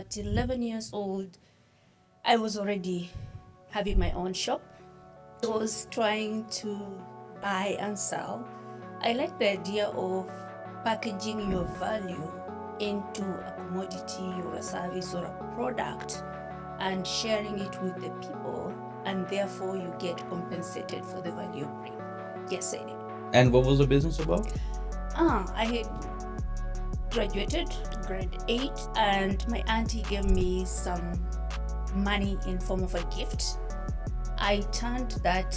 At 11 years old, I was already having my own shop. I was trying to buy and sell. I like the idea of packaging your value into a commodity or a service or a product and sharing it with the people, and therefore you get compensated for the value you bring. Yes, I did. And what was the business about? I had graduated grade 8 and my auntie gave me some money in form of a gift. I turned that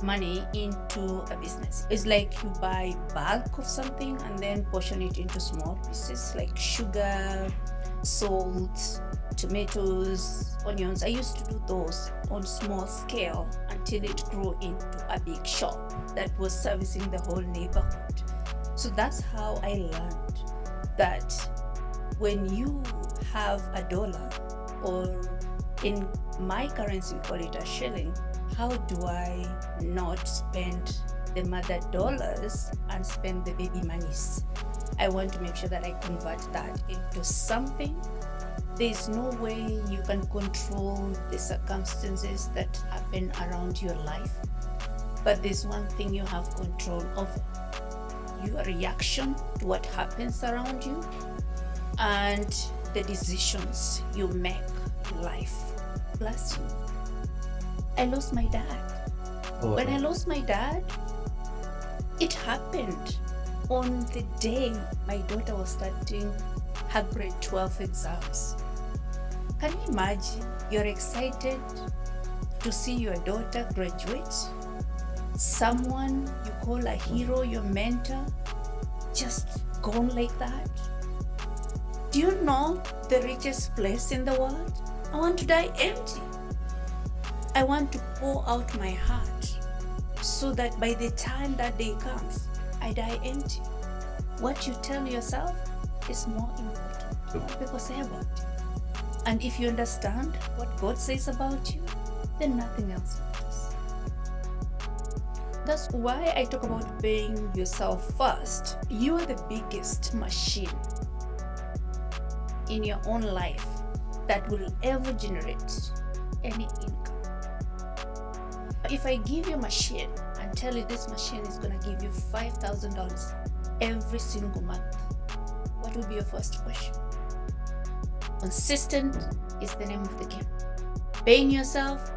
money into a business. It's like you buy bulk of something and then portion it into small pieces like sugar, salt, tomatoes, onions. I used to do those on small scale until it grew into a big shop that was servicing the whole neighborhood. So that's how I learned that when you have a dollar, or in my currency we call it a shilling, how do I not spend the mother dollars and spend the baby monies? I want to make sure that I convert that into something. There's no way you can control the circumstances that happen around your life, but there's one thing you have control over: your reaction to what happens around you and the decisions you make in life. Bless you. I lost my dad. When I lost my dad, it happened on the day my daughter was starting her grade 12 exams. Can you imagine? You're excited to see your daughter graduate. Someone you call a hero, your mentor, just gone like that. Do you know the richest place in the world? I want to die empty. I want to pour out my heart so that by the time that day comes, I die empty. What you tell yourself is more important than what people say about you. And if you understand what God says about you, then nothing else matters. That's why I talk about paying yourself first. You are the biggest machine in your own life that will ever generate any income. If I give you a machine and tell you this machine is going to give you $5,000 every single month, what will be your first question? Consistent is the name of the game. Paying yourself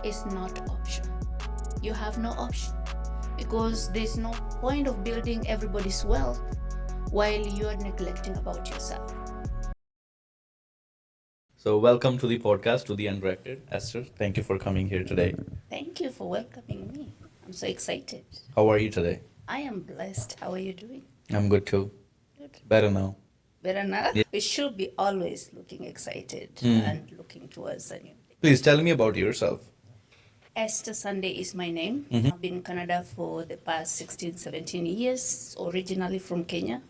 is not option. You have no option, because there's no point of building everybody's wealth while you're neglecting about yourself. So, welcome to the podcast, to the Unbreakable. Esther, thank you for coming here today. Thank you for welcoming me. I'm so excited. How are you today? I am blessed. How are you doing? I'm good too. Good. Better now. Better now? Yeah. We should be always looking excited and looking towards a new day. Please tell me about yourself. Esther Sande is my name. I've been in Canada for the past 16, 17 years, originally from Kenya.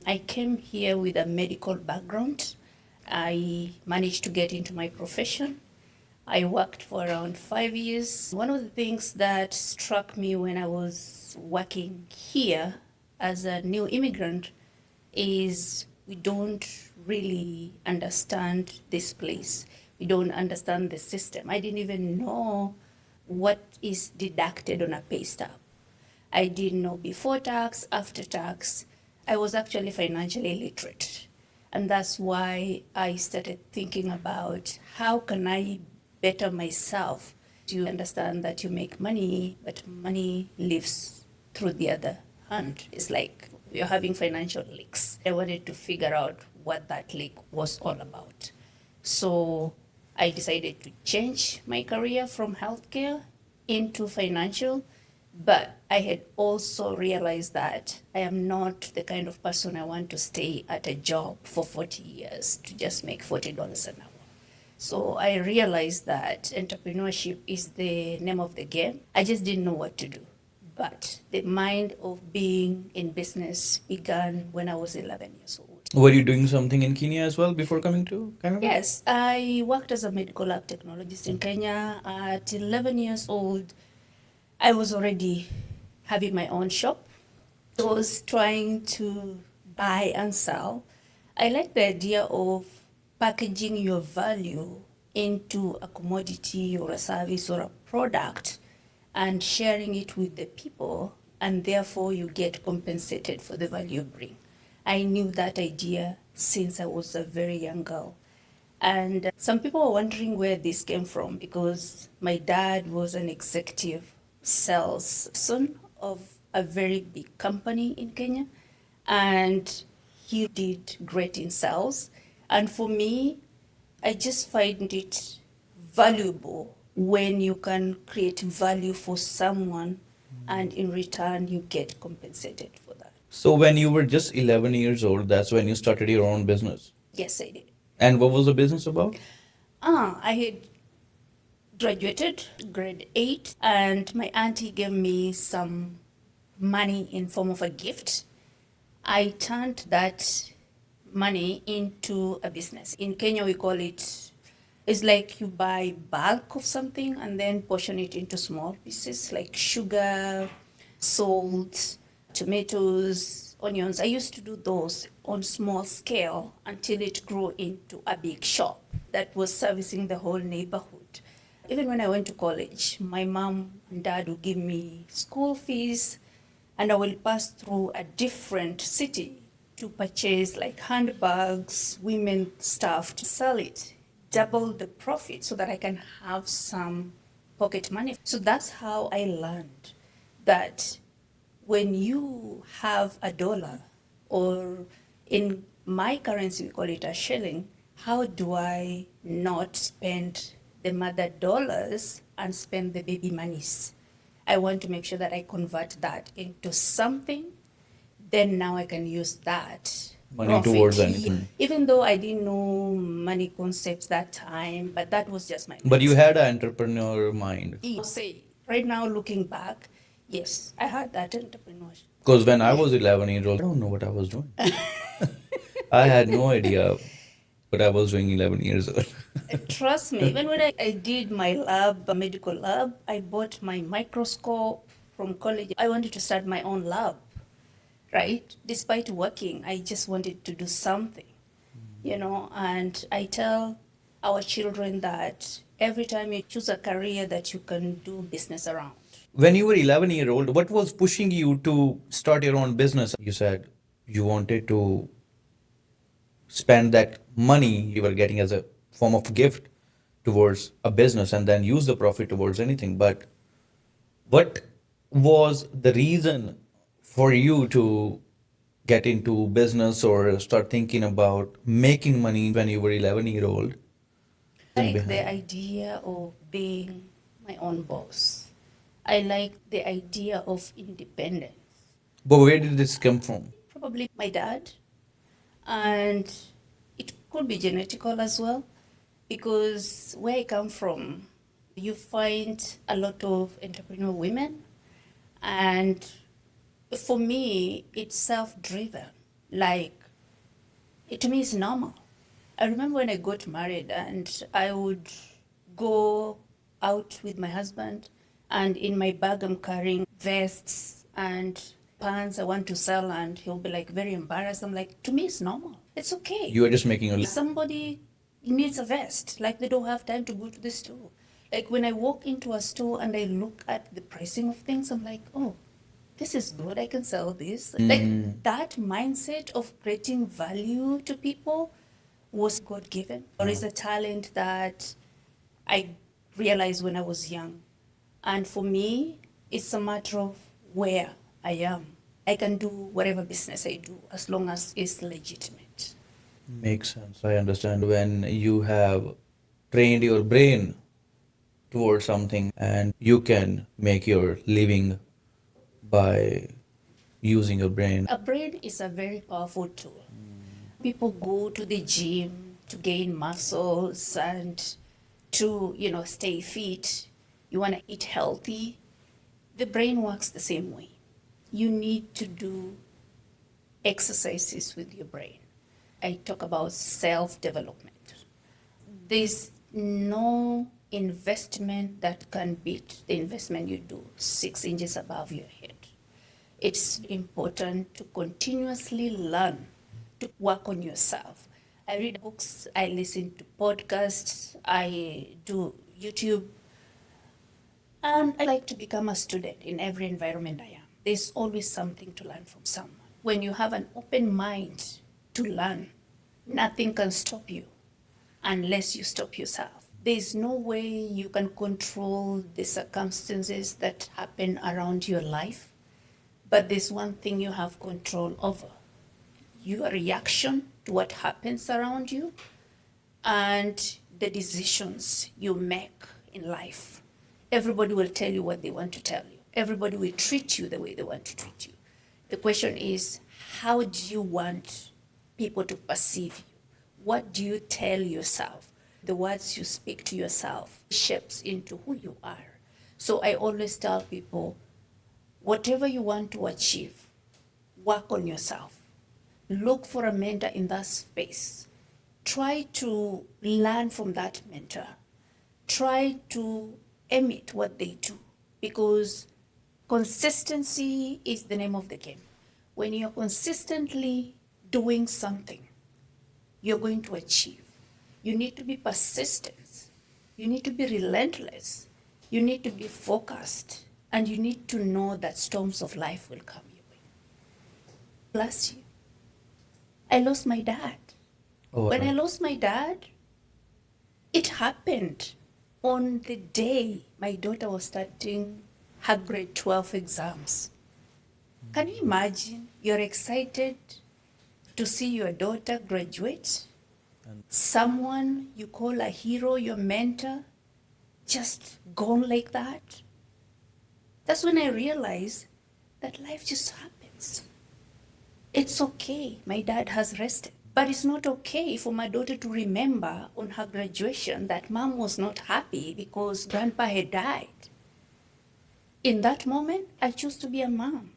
I came here with a medical background. I managed to get into my profession. I worked for around 5 years. One of the things that struck me when I was working here as a new immigrant is we don't really understand this place. We don't understand the system. I didn't even know what is deducted on a pay stub. I didn't know before tax, after tax. I was actually financially illiterate. And that's why I started thinking about how can I better myself to understand that you make money, but money lives through the other hand. It's like you're having financial leaks. I wanted to figure out what that leak was all about. So I decided to change my career from healthcare into financial, but I had also realized that I am not the kind of person I want to stay at a job for 40 years to just make $40 an hour. So I realized that entrepreneurship is the name of the game. I just didn't know what to do. But the mind of being in business began when I was 11 years old. Were you doing something in Kenya as well before coming to Canada? Yes, I worked as a medical lab technologist in Kenya. At 11 years old, I was already having my own shop. I was trying to buy and sell. I like the idea of packaging your value into a commodity or a service or a product and sharing it with the people, and therefore you get compensated for the value you bring. I knew that idea since I was a very young girl. And some people are wondering where this came from because my dad was an executive salesperson of a very big company in Kenya, and he did great in sales. And for me, I just find it valuable when you can create value for someone and in return you get compensated for that. So when you were just 11 years old, that's when you started your own business. Yes, I did. And what was the business about? I had graduated grade 8 and my auntie gave me some money in form of a gift. I turned that money into a business. In Kenya we call it's like you buy bulk of something and then portion it into small pieces like sugar, salt, tomatoes, onions. I used to do those on small scale until it grew into a big shop that was servicing the whole neighborhood. Even when I went to college, my mom and dad would give me school fees, and I will pass through a different city to purchase like handbags, women stuff to sell it, double the profit so that I can have some pocket money. So that's how I learned that when you have a dollar, or in my currency we call it a shilling, how do I not spend the mother dollars and spend the baby monies? I want to make sure that I convert that into something, then now I can use that Money profit. towards anything. Even though I didn't know money concepts that time, but that was just my But you mindset. had an entrepreneur mind. I'll say, right now looking back, yes, I had that entrepreneurship. Because when I was 11 years old, I don't know what I was doing. I had no idea what I was doing 11 years old. Trust me, even when I did my lab, medical lab, I bought my microscope from college. I wanted to start my own lab, right? Despite working, I just wanted to do something, and I tell our children that every time you choose a career that you can do business around. When you were 11 year old, what was pushing you to start your own business? You said you wanted to spend that money you were getting as a form of gift towards a business and then use the profit towards anything. But what was the reason for you to get into business or start thinking about making money when you were 11-year old? Like the idea of being my own boss. I like the idea of independence. But where did this come from? Probably my dad, and it could be genetical as well, because where I come from, you find a lot of entrepreneurial women, and for me, it's self-driven. Like, to me, it's normal. I remember when I got married, and I would go out with my husband, and in my bag, I'm carrying vests and pants I want to sell, and he'll be like very embarrassed. I'm like, to me, it's normal. It's okay. You were just making a Somebody needs a vest, like they don't have time to go to the store. Like when I walk into a store and I look at the pricing of things, I'm like, oh, this is good, I can sell this. Like that mindset of creating value to people was God given, or is a talent that I realized when I was young. And for me, it's a matter of where I am. I can do whatever business I do as long as it's legitimate. Makes sense. I understand when you have trained your brain towards something and you can make your living by using your brain. A brain is a very powerful tool. People go to the gym to gain muscles and to, stay fit. You want to eat healthy. The brain works the same way. You need to do exercises with your brain. I talk about self-development. There's no investment that can beat the investment you do 6 inches above your head. It's important to continuously learn to work on yourself. I read books, I listen to podcasts, I do YouTube, and I like to become a student in every environment I am. There's always something to learn from someone. When you have an open mind to learn, nothing can stop you unless you stop yourself. There's no way you can control the circumstances that happen around your life, but there's one thing you have control over: your reaction to what happens around you and the decisions you make in life. Everybody will tell you what they want to tell you. Everybody will treat you the way they want to treat you. The question is, how do you want people to perceive you? What do you tell yourself? The words you speak to yourself shapes into who you are. So I always tell people, whatever you want to achieve, work on yourself. Look for a mentor in that space. Try to learn from that mentor. Try to emit what they do, because consistency is the name of the game. When you're consistently doing something, you're going to achieve. You need to be persistent. You need to be relentless. You need to be focused. And you need to know that storms of life will come your way. Bless you. I lost my dad. Oh, When I right. lost my dad, it happened on the day my daughter was starting her grade 12 exams. Can you imagine? You're excited to see your daughter graduate. Someone you call a hero, your mentor, just gone like that. That's when I realized that life just happens. It's okay, my dad has rested. But it's not okay for my daughter to remember on her graduation that mom was not happy because grandpa had died. In that moment, I chose to be a mom.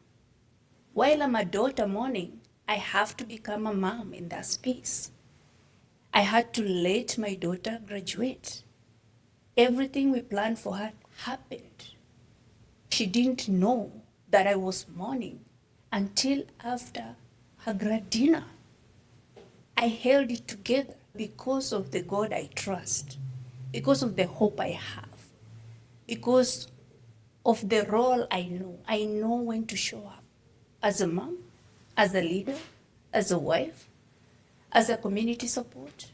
While I'm a daughter mourning, I have to become a mom in that space. I had to let my daughter graduate. Everything we planned for her happened. She didn't know that I was mourning until after her grad dinner. I held it together because of the God I trust, because of the hope I have, because of the role I know. I know when to show up as a mom, as a leader, as a wife, as a community support.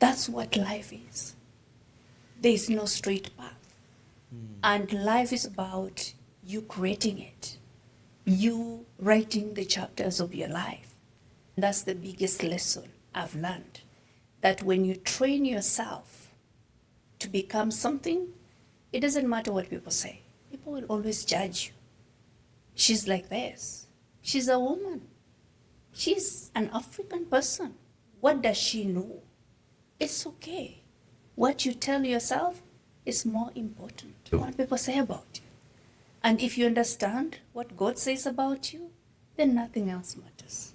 That's what life is. There is no straight path. And life is about you creating it, you writing the chapters of your life. That's the biggest lesson I've learned. That when you train yourself to become something, it doesn't matter what people say. People will always judge you. She's like this. She's a woman. She's an African person. What does she know? It's okay. What you tell yourself is more important than what people say about you. And if you understand what God says about you, then nothing else matters.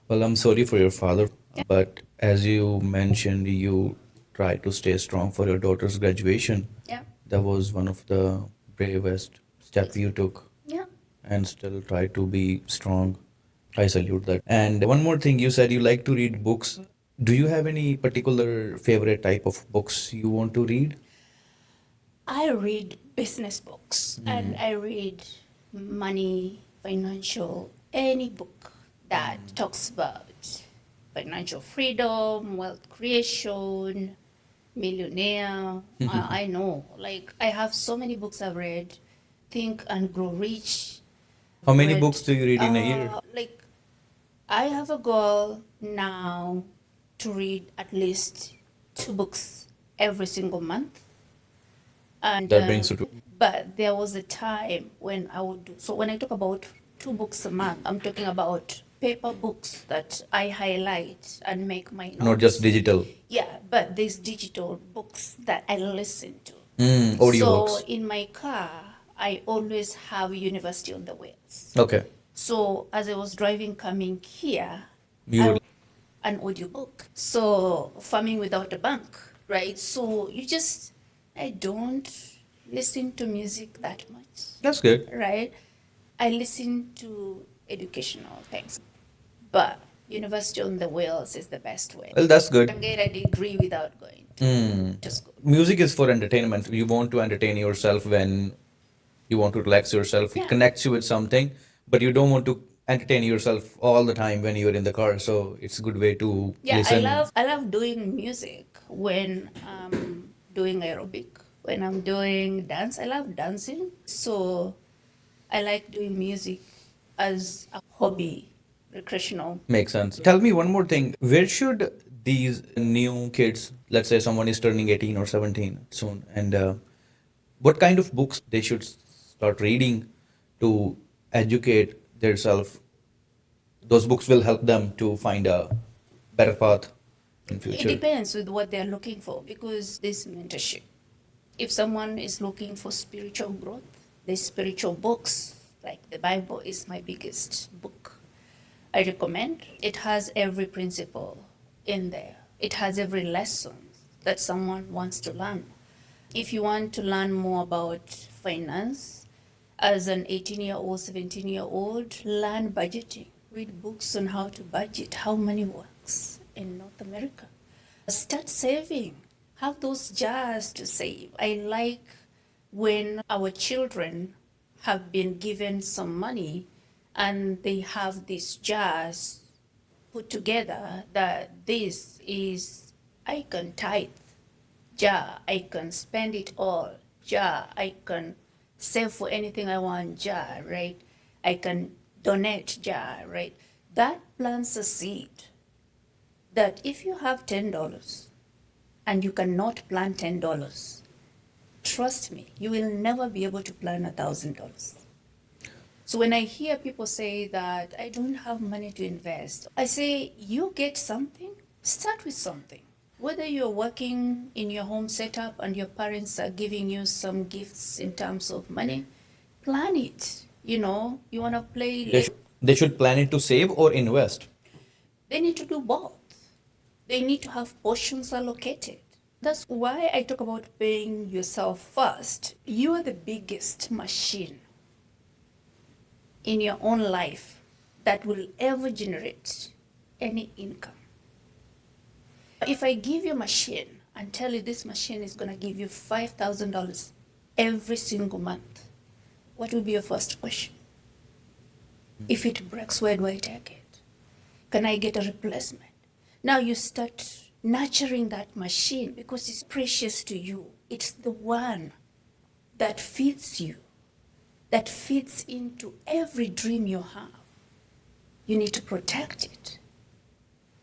Well, I'm sorry for your father, Yeah. but as you mentioned, you tried to stay strong for your daughter's graduation. Yeah. That was one of the bravest step you took, Yeah. and still try to be strong. I salute that. And one more thing, you said you like to read books. Do you have any particular favorite type of books you want to read? I read business books and I read money, financial, any book that talks about financial freedom, wealth creation, millionaire. I know, like, I have so many books I've read. Think and Grow Rich. How many Read, books do you read in a year? like, I have a goal now to read at least 2 books every single month. And That brings you to. but there was a time when I would do so. When I talk about 2 books a month, I'm talking about paper books that I highlight and make my notes. Not just digital. Yeah, but there's digital books that I listen to. Audiobooks. So in my car, I always have University on the Wheels. Okay. So as I was driving coming here, You I would. an audiobook. So Farming Without a Bank, right? So I don't listen to music that much, That's good. right? I listen to educational things. But University on the Wheels is the best way. Well, that's You good. can get a degree without going to school. Music is for entertainment. You want to entertain yourself when you want to relax yourself. It Yeah. connects you with something, but you don't want to entertain yourself all the time when you're in the car. So it's a good way to Yeah, listen. I love doing music when I'm doing aerobic, when I'm doing dance. I love dancing. So I like doing music as a hobby, recreational. Makes sense. Tell me one more thing. Where should these new kids, let's say someone is turning 18 or 17 soon, and what kind of books they should start reading to educate themselves? Those books will help them to find a better path in It future. depends with what they're looking for because this mentorship. If someone is looking for spiritual growth, there's spiritual books, like the Bible is my biggest book. I recommend. It has every principle in there. It has every lesson that someone wants to learn. If you want to learn more about finance, as an 18-year-old, 17-year-old, learn budgeting. Read books on how to budget, how money works in North America. Start saving. Have those jars to save. I like when our children have been given some money and they have these jars put together that this is, I can tithe, jar, I can spend it all, jar, I can save for anything I want, jar, right? I can donate, jar, right? That plants a seed that if you have $10 and you cannot plant $10, trust me, you will never be able to plant $1,000. So when I hear people say that I don't have money to invest, I say you get something, start with something. Whether you're working in your home setup and your parents are giving you some gifts in terms of money, plan it. You know, you want to play. They should plan it to save or invest. They need to do both. They need to have portions allocated. That's why I talk about paying yourself first. You are the biggest machine in your own life that will ever generate any income. If I give you a machine and tell you this machine is going to give you $5,000 every single month, what will be your first question? If it breaks, where do I take it? Can I get a replacement? Now you start nurturing that machine because it's precious to you. It's the one that feeds you, that fits into every dream you have. You need to protect it.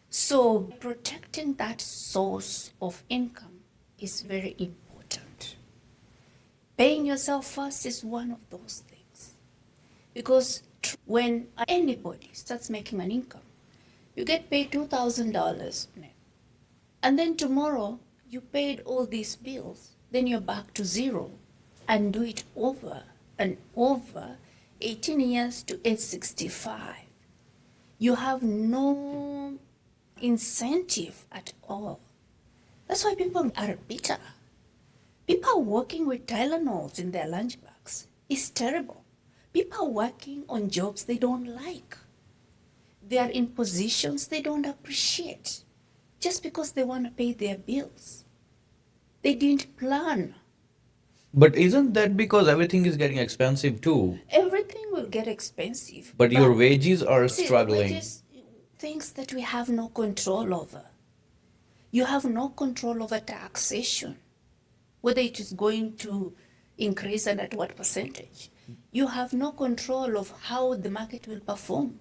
So protecting that source of income is very important. Paying yourself first is one of those things. Because when anybody starts making an income, you get paid $2,000 net. And then tomorrow you paid all these bills, then you're back to zero and do it over and over, 18 years to age 65. You have no incentive at all. That's why people are bitter. People are working with Tylenols in their lunchbox. It's terrible. People are working on jobs they don't like. They are in positions they don't appreciate just because they want to pay their bills. They didn't plan. But isn't that because everything is getting expensive too? Everything will get expensive. But your wages are struggling. Wages, things that we have no control over. You have no control over taxation, whether it is going to increase and at what percentage. You have no control of how the market will perform.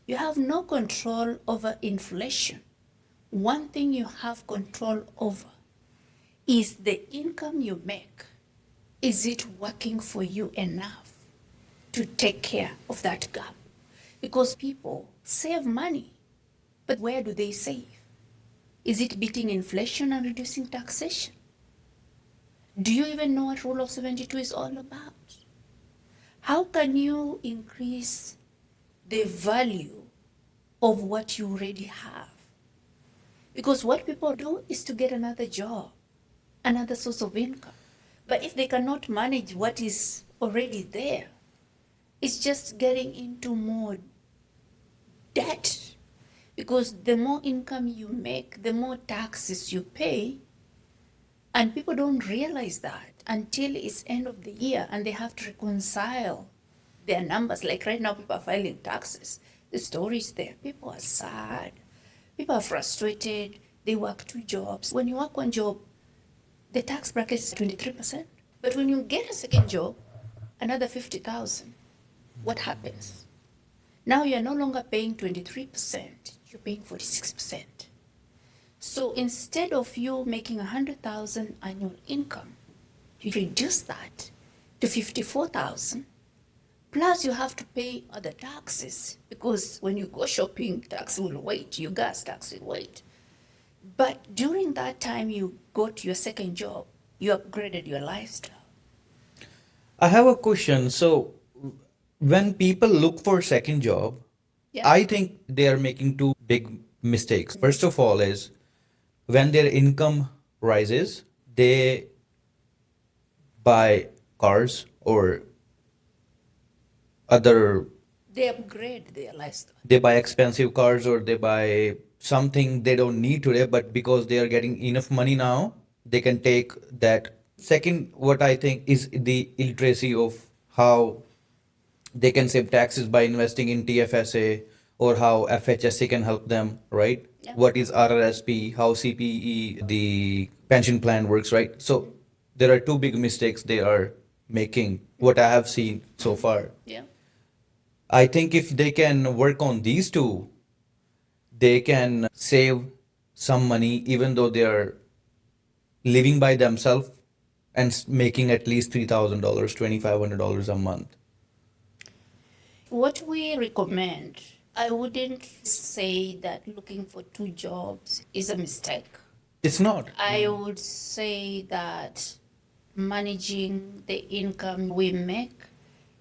You have no control over inflation. One thing you have control over is the income you make. Is it working for you enough to take care of that gap? Because people save money, but where do they save? Is it beating inflation and reducing taxation? Do you even know what Rule of 72 is all about? How can you increase the value of what you already have? Because what people do is to get another job, another source of income. But if they cannot manage what is already there, it's just getting into more debt Because the more income you make, the more taxes you pay. And people don't realize that until it's end of the year and they have to reconcile their numbers. Like right now, people are filing taxes. The story is there. People are sad. People are frustrated. They work 2 jobs. When you work one job, the tax bracket is 23%. But when you get a second job, another 50,000, what happens? Now you're no longer paying 23%, you're paying 46%. So instead of you making 100,000 annual income, you reduce that to 54,000. Plus you have to pay other taxes because when you go shopping, tax will wait, your gas tax will wait. But during that time you got your second job, you upgraded your lifestyle. I have a question. So, when people look for second job, Yeah. I think they are making two big mistakes. First of all, is when their income rises, they buy cars or other, They upgrade their lifestyle. they buy expensive cars or they buy something they don't need today, but because they are getting enough money now, they can take that. Second, what I think is the illiteracy of how they can save taxes by investing in TFSA or how FHSA can help them, right? Yeah. What is RRSP, how CPE, the pension plan works, right? So there are two big mistakes they are making, what I have seen so far. Yeah. I think if they can work on these two, they can save some money even though they are living by themselves and making at least $3,000, $2,500 a month. What we recommend, I wouldn't say that looking for 2 jobs is a mistake. It's not. I would say that managing the income we make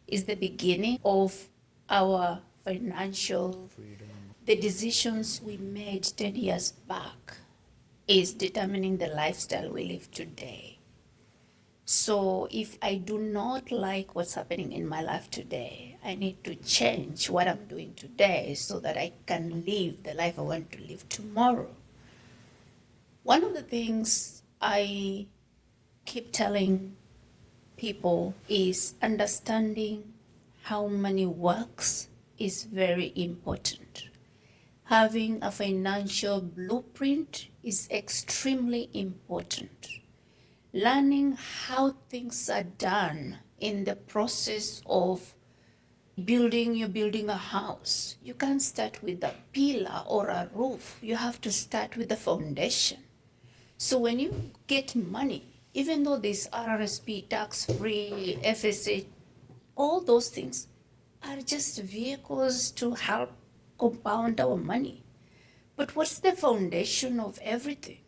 is the beginning of our financial freedom. The decisions we made 10 years back is determining the lifestyle we live today. So if I do not like what's happening in my life today, I need to change what I'm doing today so that I can live the life I want to live tomorrow. One of the things I keep telling people is understanding how money works is very important. Having a financial blueprint is extremely important. Learning how things are done in the process of you're building a house. You can't start with a pillar or a roof. You have to start with the foundation. So when you get money, even though this RRSP, tax-free, FSA, all those things are just vehicles to help compound our money. But what's the foundation of everything?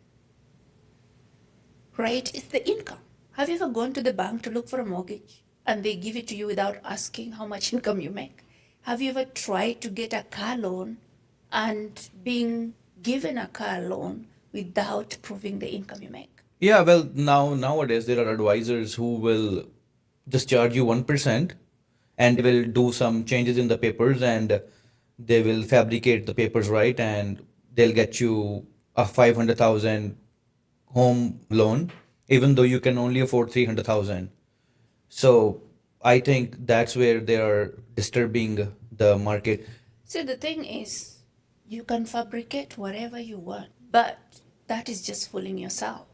Right? It's the income. Have you ever gone to the bank to look for a mortgage and they give it to you without asking how much income you make? Have you ever tried to get a car loan and being given a car loan without proving the income you make? Yeah, well, nowadays there are advisors who will just charge you 1% and will do some changes in the papers and they will fabricate the papers right and they'll get you a 500,000 home loan even though you can only afford 300,000. So I think that's where they are disturbing the market. So the thing is, you can fabricate whatever you want, but that is just fooling yourself.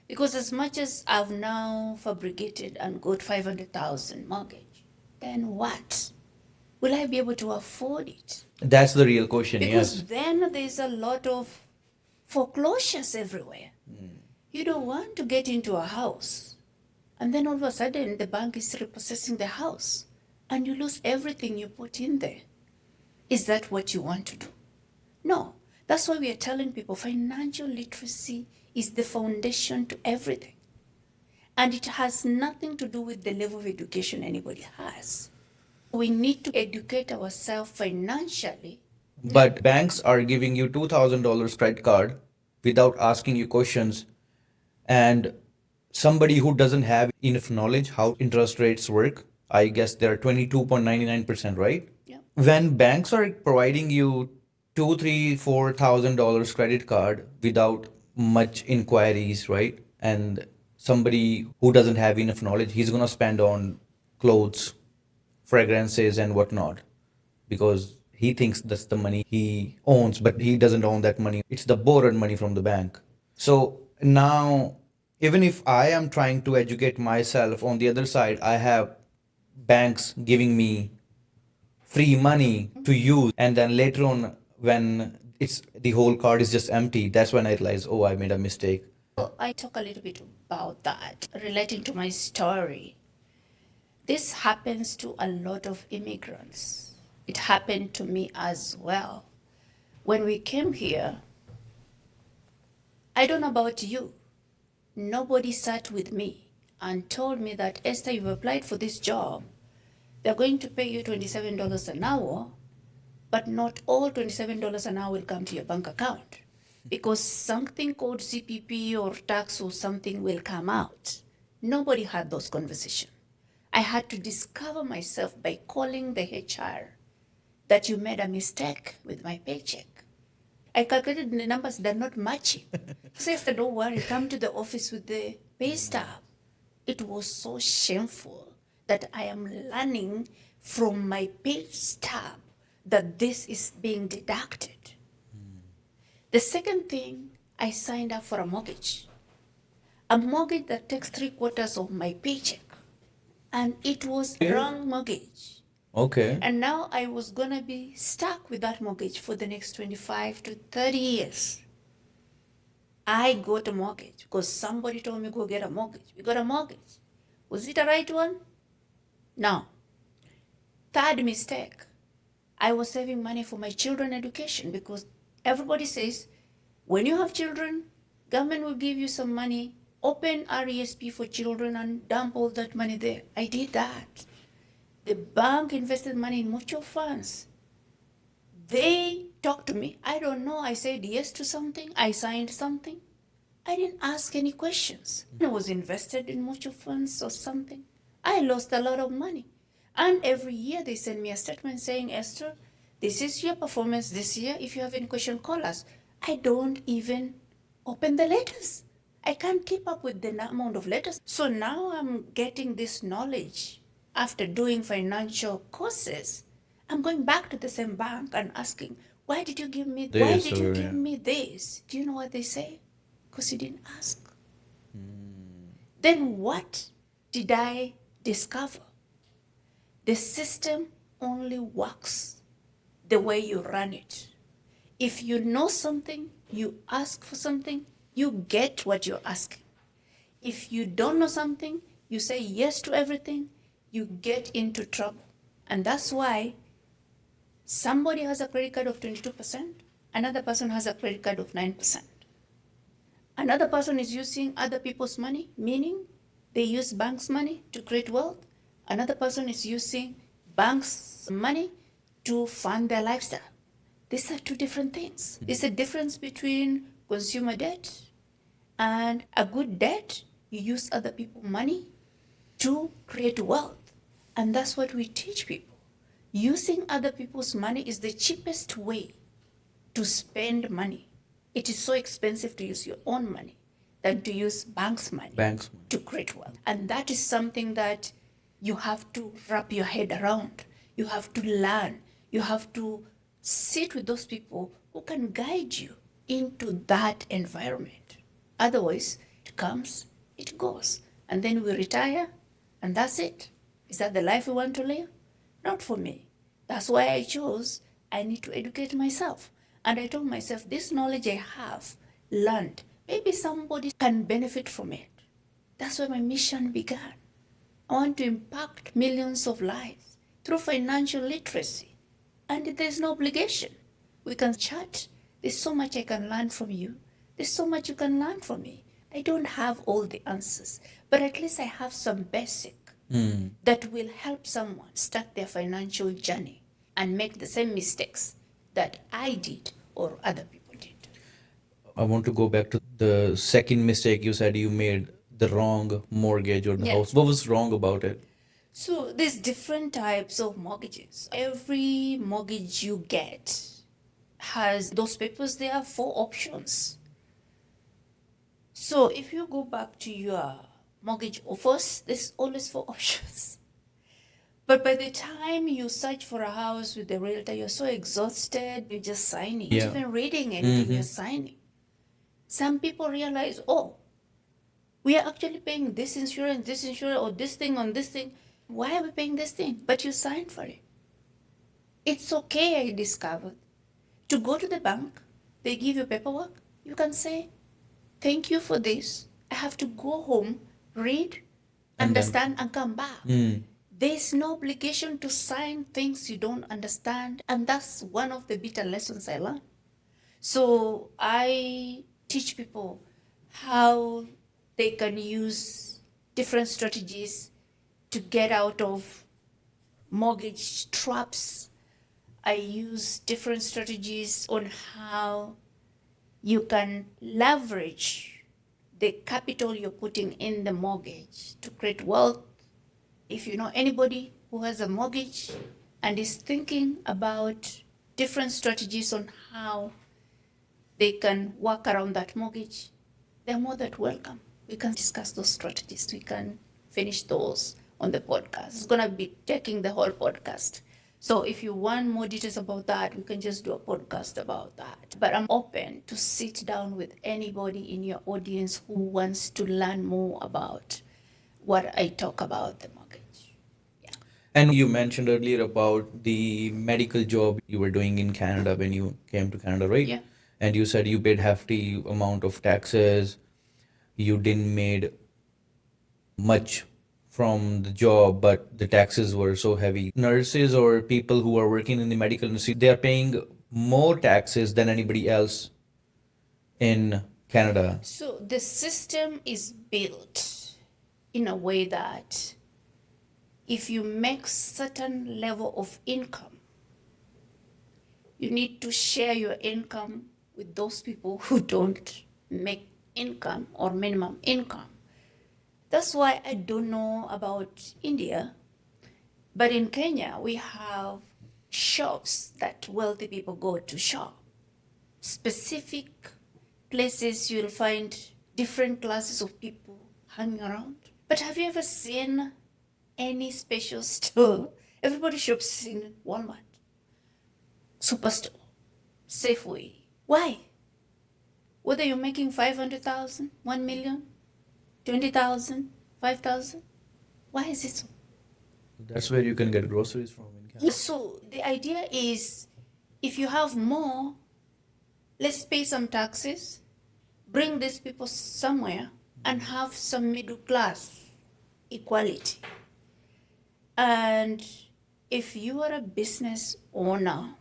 Because as much as I've now fabricated and got 500,000 mortgage, then what? Will I be able to afford it? That's the real question, Because yes. then there's a lot of foreclosures everywhere. You don't want to get into a house and then all of a sudden the bank is repossessing the house and you lose everything you put in there. Is that what you want to do? No. That's why we are telling people financial literacy is the foundation to everything. And it has nothing to do with the level of education anybody has. We need to educate ourselves financially. But banks are giving you $2,000 credit card without asking you questions. And somebody who doesn't have enough knowledge how interest rates work, I guess they're 22.99%, right? Yeah. When banks are providing you two, three, $4,000 credit card without much inquiries, right? And somebody who doesn't have enough knowledge, he's gonna spend on clothes, fragrances, and whatnot because he thinks that's the money he owns, but he doesn't own that money. It's the borrowed money from the bank. So now, even if I am trying to educate myself, on the other side, I have banks giving me free money to use, and then later on, when it's the whole card is just empty, that's when I realize, oh, I made a mistake. So I talk a little bit about that relating to my story. This happens to a lot of immigrants. It happened to me as well. When we came here, I don't know about you, nobody sat with me and told me that, Esther, you've applied for this job. They're going to pay you $27 an hour, but not all $27 an hour will come to your bank account because something called CPP or tax or something will come out. Nobody had those conversations. I had to discover myself by calling the HR that you made a mistake with my paycheck. I calculated the numbers, they're not matching. So I said, don't worry, come to the office with the pay stub. It was so shameful that I am learning from my pay stub that this is being deducted. The second thing, I signed up for a mortgage that takes 3/4 of my paycheck. And it was wrong mortgage. Okay. And now I was gonna be stuck with that mortgage for the next 25 to 30 years. I got a mortgage because somebody told me go get a mortgage. We got a mortgage. Was it a right one? No. Third mistake, I was saving money for my children's education because everybody says when you have children, government will give you some money, open RESP for children and dump all that money there. I did that. The bank invested money in mutual funds. They talked to me. I don't know. I said yes to something. I signed something. I didn't ask any questions. I was invested in mutual funds or something. I lost a lot of money. And every year they send me a statement saying, Esther, this is your performance this year. If you have any question, call us. I don't even open the letters. I can't keep up with the amount of letters. So now I'm getting this knowledge after doing financial courses. I'm going back to the same bank and asking, why did you give me this? Do you know what they say? Because you didn't ask. Then what did I discover? The system only works the way you run it. If you know something, you ask for something, you get what you're asking. If you don't know something, you say yes to everything, you get into trouble. And that's why somebody has a credit card of 22%, another person has a credit card of 9%. Another person is using other people's money, meaning they use banks' money to create wealth. Another person is using banks' money to fund their lifestyle. These are two different things. There's a difference between consumer debt and a good debt. You use other people's money to create wealth. And that's what we teach people. Using other people's money is the cheapest way to spend money. It is so expensive to use your own money than to use banks' money to create wealth. And that is something that you have to wrap your head around. You have to learn. You have to sit with those people who can guide you into that environment. Otherwise, it comes, it goes. And then we retire, and that's it. Is that the life we want to live? Not for me. That's why I chose, I need to educate myself. And I told myself, this knowledge I have learned, maybe somebody can benefit from it. That's where my mission began. I want to impact millions of lives through financial literacy. And there's no obligation. We can chat. There's so much I can learn from you. There's so much you can learn from me. I don't have all the answers, but at least I have some basic that will help someone start their financial journey and make the same mistakes that I did or other people did. I want to go back to the second mistake you said you made, the wrong mortgage or the house. What was wrong about it? So there's different types of mortgages. Every mortgage you get has those papers. There are 4 options. So if you go back to your mortgage offers, there's always 4 options. But by the time you search for a house with the realtor, you're so exhausted, you're just signing. Yeah. Not even reading anything, Mhm. you're signing. Some people realize, oh, we are actually paying this insurance, or this thing on this thing. Why are we paying this thing? But you signed for it. It's okay, I discovered, to go to the bank, they give you paperwork. You can say, thank you for this. I have to go home, read, And then- understand, and come back. Mm. There's no obligation to sign things you don't understand. And that's one of the bitter lessons I learned. So I teach people how they can use different strategies to get out of mortgage traps. I use different strategies on how you can leverage the capital you're putting in the mortgage to create wealth. If you know anybody who has a mortgage and is thinking about different strategies on how they can work around that mortgage, they're more than welcome. We can discuss those strategies. We can finish those on the podcast. It's going to be taking the whole podcast. So if you want more details about that, we can just do a podcast about that. But I'm open to sit down with anybody in your audience who wants to learn more about what I talk about the mortgage. And you mentioned earlier about the medical job you were doing in Canada when you came to Canada, right? Yeah. And you said you paid hefty amount of taxes. You didn't made much from the job, but the taxes were so heavy. Nurses or people who are working in the medical industry, they are paying more taxes than anybody else in Canada. So the system is built in a way that if you make certain level of income, you need to share your income with those people who don't make income or minimum income. That's why I don't know about India, but in Kenya we have shops that wealthy people go to shop. Specific places you'll find different classes of people hanging around. But have you ever seen any special store? Everybody shops in Walmart, Superstore, Safeway. Why? Whether you're making 500,000, 1 million, 20,000, 5,000, why is it so? That's where you can get groceries from in Canada. So the idea is if you have more, let's pay some taxes, bring these people somewhere, and have some middle class equality. And if you are a business owner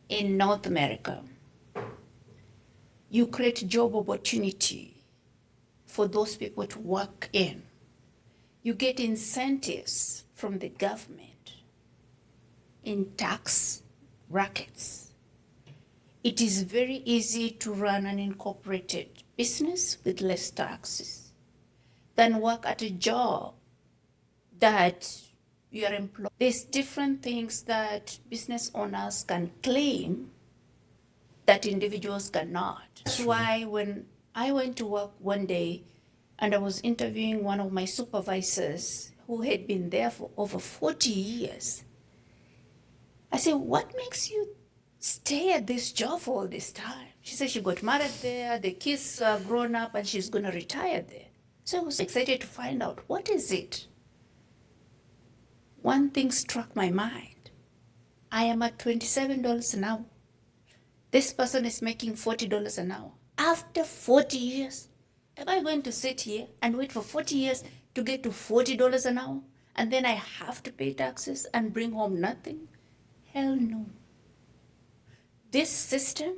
in North America, you create job opportunity for those people to work in. You get incentives from the government in tax brackets. It is very easy to run an incorporated business with less taxes than work at a job that you are employed. There's different things that business owners can claim that individuals cannot. That's why when I went to work one day and I was interviewing one of my supervisors who had been there for over 40 years, I said, what makes you stay at this job for all this time? She said she got married there, the kids are grown up, and she's going to retire there. So I was excited to find out, what is it? One thing struck my mind. I am at $27 an hour. This person is making $40 an hour. After 40 years, am I going to sit here and wait for 40 years to get to $40 an hour? And then I have to pay taxes and bring home nothing? Hell no. This system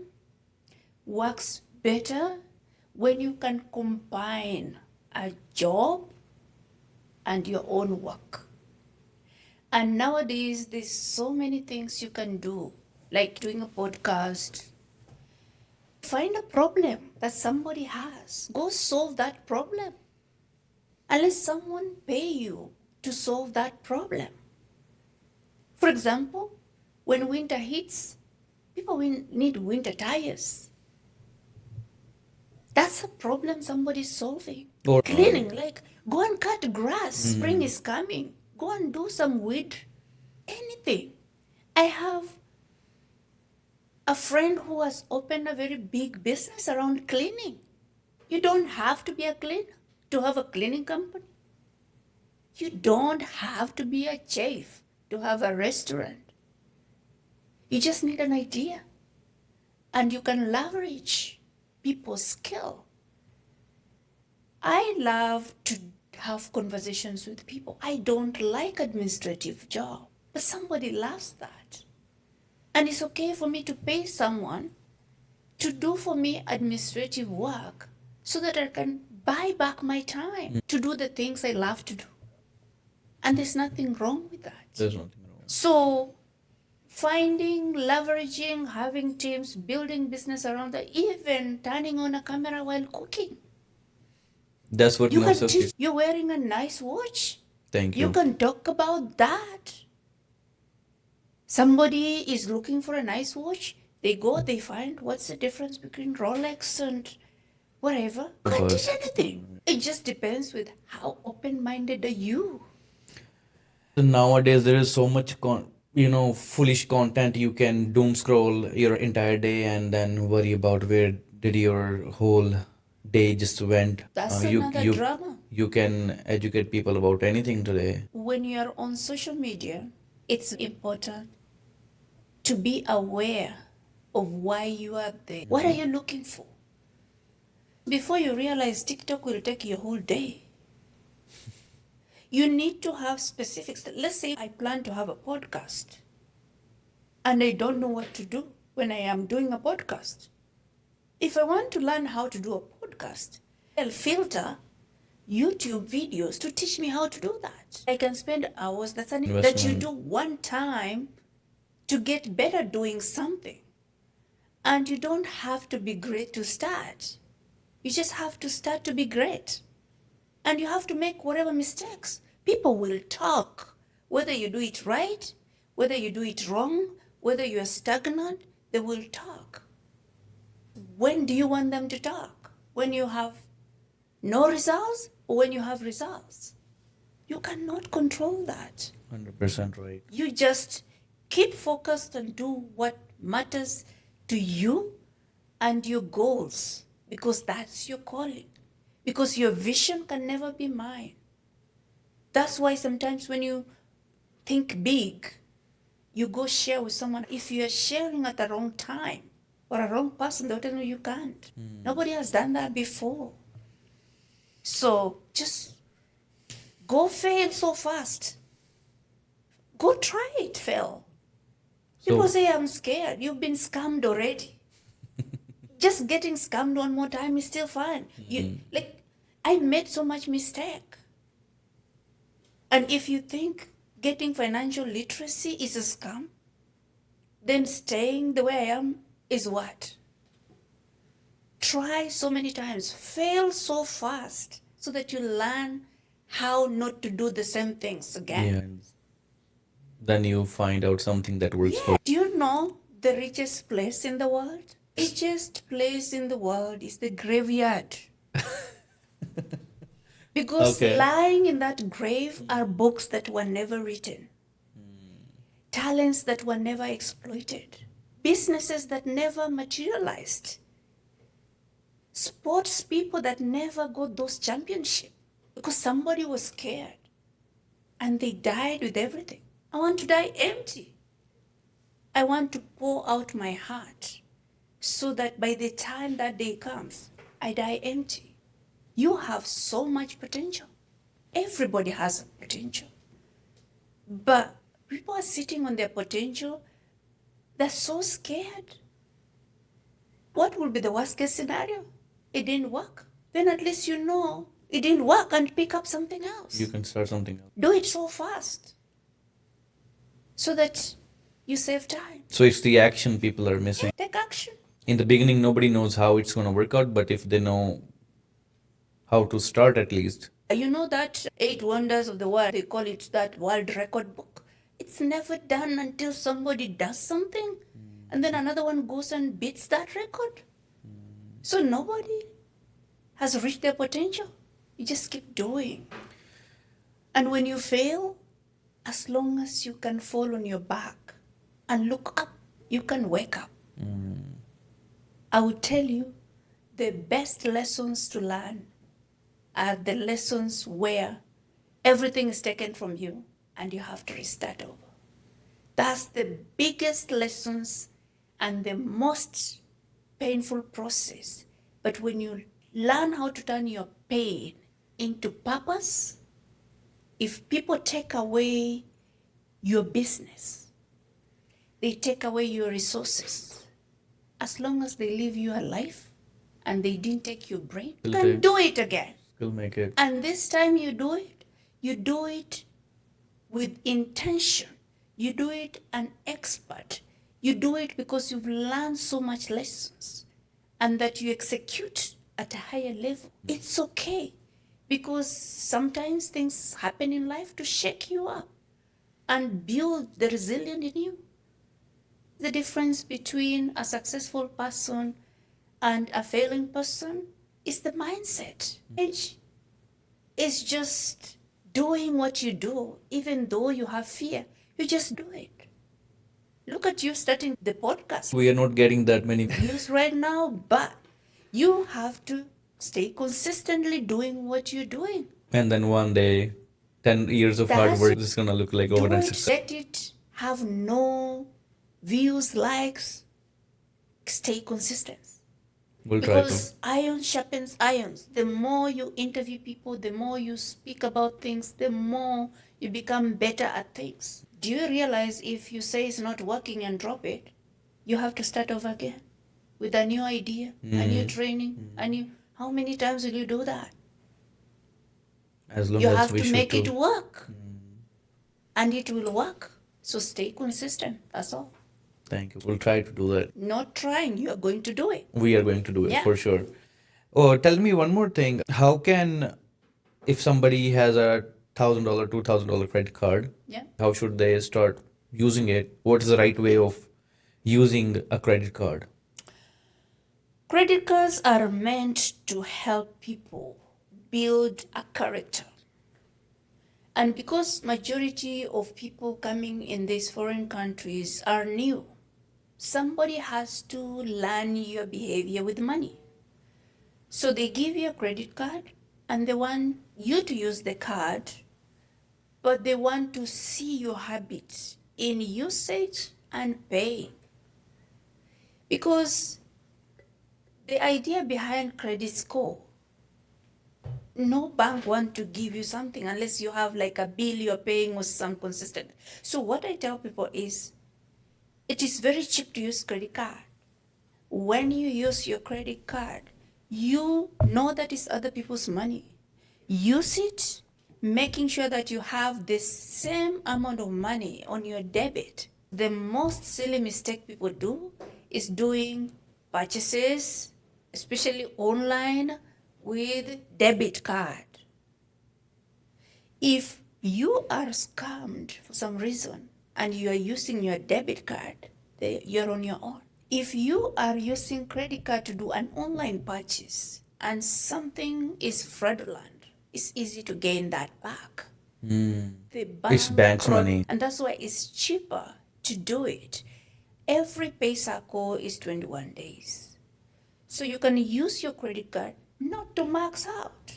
works better when you can combine a job and your own work. And nowadays, there's so many things you can do, like doing a podcast. Find a problem that somebody has. Go solve that problem. Unless someone pay you to solve that problem. For example, when winter hits, People need winter tires. That's a problem somebody's solving. Or Cleaning, like go and cut grass. Spring is coming. Go and do some weed, anything. I have a friend who has opened a very big business around cleaning. You don't have to be a cleaner to have a cleaning company. You don't have to be a chef to have a restaurant. You just need an idea. And you can leverage people's skill. I love to have conversations with people. I don't like administrative job, but somebody loves that. And it's okay for me to pay someone to do for me administrative work so that I can buy back my time to do the things I love to do. And there's nothing wrong with that. there's nothing wrong. So finding, leveraging, having teams, building business around that, even turning on a camera while cooking. That's what You most can of teach, you're wearing a nice watch. Thank You you. can talk about that. Somebody is looking for a nice watch. They go, they find what's the difference between Rolex and whatever. Can't teach anything. It just depends with how open-minded are you. So nowadays there is so much foolish content. You can doom scroll your entire day and then worry about where did your whole day just went. That's you another you drama. you can educate people about anything today. When you're on social media, it's important to be aware of why you are there. What are you looking for? Before you realize TikTok will take your whole day. You need to have specifics. Let's say I plan to have a podcast and I don't know what to do when I am doing a podcast. If I want to learn how to do a podcast, I'll filter YouTube videos to teach me how to do that. I can spend hours. That's an that you Investment. do one time to get better doing something. And you don't have to be great to start. You just have to start to be great. And you have to make whatever mistakes. People will talk. Whether you do it right, whether you do it wrong, whether you are stagnant, they will talk. When do you want them to talk? When you have no results or when you have results? You cannot control that. 100% right. You just keep focused and do what matters to you and your goals, because that's your calling. Because your vision can never be mine. That's why sometimes when you think big, you go share with someone. If you are sharing at the wrong time or a wrong person, they'll tell you you can't. Nobody has done that before. So just go fail so fast. Go try it, fail. People So say, I'm scared. You've been scammed already. Just getting scammed one more time is still fine. I made so much mistake. And if you think getting financial literacy is a scam, then staying the way I am is what? Try so many times, fail so fast so that you learn how not to do the same things again. yeah, then you find out something that works for Do you know the richest place in the world? Richest place in the world is the graveyard. Because Okay. lying in that grave are books that were never written, talents that were never exploited, businesses that never materialized, sports people that never got those championships because somebody was scared and they died with everything. I want to die empty. I want to pour out my heart so that by the time that day comes, I die empty. You have so much potential. Everybody has a potential. But people are sitting on their potential. They're so scared. What will be the worst case scenario? It didn't work. Then at least you know it didn't work and pick up something else. you can start something else. Do it so fast so that you save time. So it's the action people are missing. Take action. In the beginning, nobody knows how it's going to work out, but if they know how to start at least. You know that 8 wonders of the world, they call it that world record book. It's never done until somebody does something. and then another one goes and beats that record. So nobody has reached their potential. You just keep doing. And when you fail, as long as you can fall on your back and look up, you can wake up. I will tell you, the best lessons to learn are the lessons where everything is taken from you and you have to restart over. That's the biggest lessons and the most painful process. But when you learn how to turn your pain into purpose, if people take away your business, they take away your resources, as long as they leave you alive and they didn't take your brain, you can do it again. Still make it. And this time you do it with intention. You do it an expert. You do it because you've learned so much lessons and that you execute at a higher level. It's okay, because sometimes things happen in life to shake you up and build the resilience in you. The difference between a successful person and a failing person is the mindset. It's just doing what you do, even though you have fear. You just do it. Look at you starting the podcast. We are not getting that many Views right now, but you have to stay consistently doing what you're doing. and then one day 10 years of hard That's work is gonna look like Do overnight it, success. let it have no views, likes. Stay consistent. We'll try to. Because iron sharpens irons. The more you interview people, the more you speak about things, the more you become better at things. Do you realize if you say it's not working and drop it, you have to start over again with a new idea, a new training, a new. How many times will you do that? As long You as have we to should make too. it work, and it will work. So stay consistent. That's all. Thank you. We'll try to do that. Not trying, you are going to do it. We are going to do it Yeah. for sure. Oh, tell me one more thing. How can, if somebody has a $1,000, $2,000 credit card, Yeah. how should they start using it? What is the right way of using a credit card? Credit cards are meant to help people build a character. And because majority of people coming in these foreign countries are new, somebody has to learn your behavior with money. So they give you a credit card and they want you to use the card, but they want to see your habits in usage and paying. Because the idea behind credit score, no bank want to give you something unless you have like a bill you're paying or some consistent. So what I tell people is, it is very cheap to use credit card. When you use your credit card, you know that it's other people's money. Use it, making sure that you have the same amount of money on your debit. The most silly mistake people do is doing purchases, especially online, with debit card. If you are scammed for some reason and you are using your debit card, you're on your own. If you are using credit card to do an online purchase and something is fraudulent, it's easy to gain that back. The It's bank's money. And that's why it's cheaper to do it. Every pay cycle is 21 days. So you can use your credit card not to max out.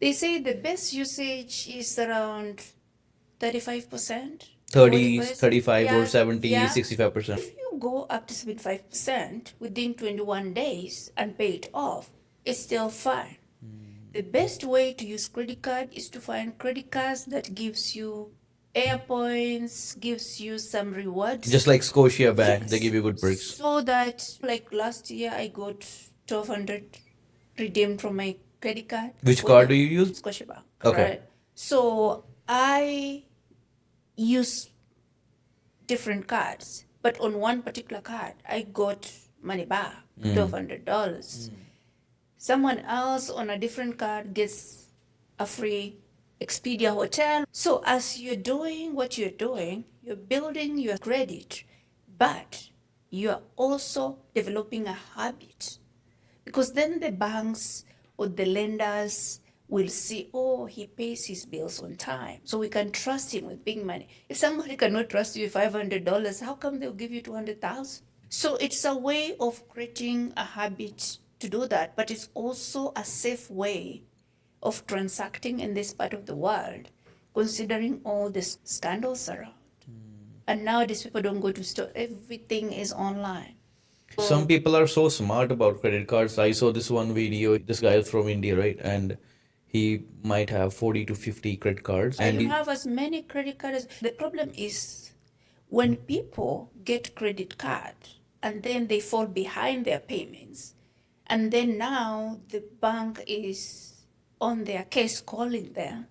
They say the best usage is around 35%. 30, 40%. 35 or Yeah, 70, yeah. 65%. If you go up to 75% within 21 days and pay it off, it's still fine. The best way to use credit card is to find credit cards that gives you air points, gives you some rewards. Just like Scotia Bank, they Yes. give you good perks. So that, like last year, I got 1,200 redeemed from my credit card. Which card do you use? Scotiabank. Okay. Right? So I use different cards, but on one particular card, I got money back, $1,200. Someone else on a different card gets a free Expedia hotel. So as you're doing what you're doing, you're building your credit but you are also developing a habit, because then the banks or the lenders will see, oh, he pays his bills on time, so we can trust him with big money. If somebody cannot trust you with $500, how come they'll give you 200,000? So it's a way of creating a habit to do that, but it's also a safe way of transacting in this part of the world, considering all the scandals around. And nowadays, people don't go to store; everything is online. Some people are so smart about credit cards. I saw this one video. This guy is from India, right? And he might have 40 to 50 credit cards. I And don't have as many credit cards. The problem is when people get credit card and then they fall behind their payments, and then now the bank is on their case calling them,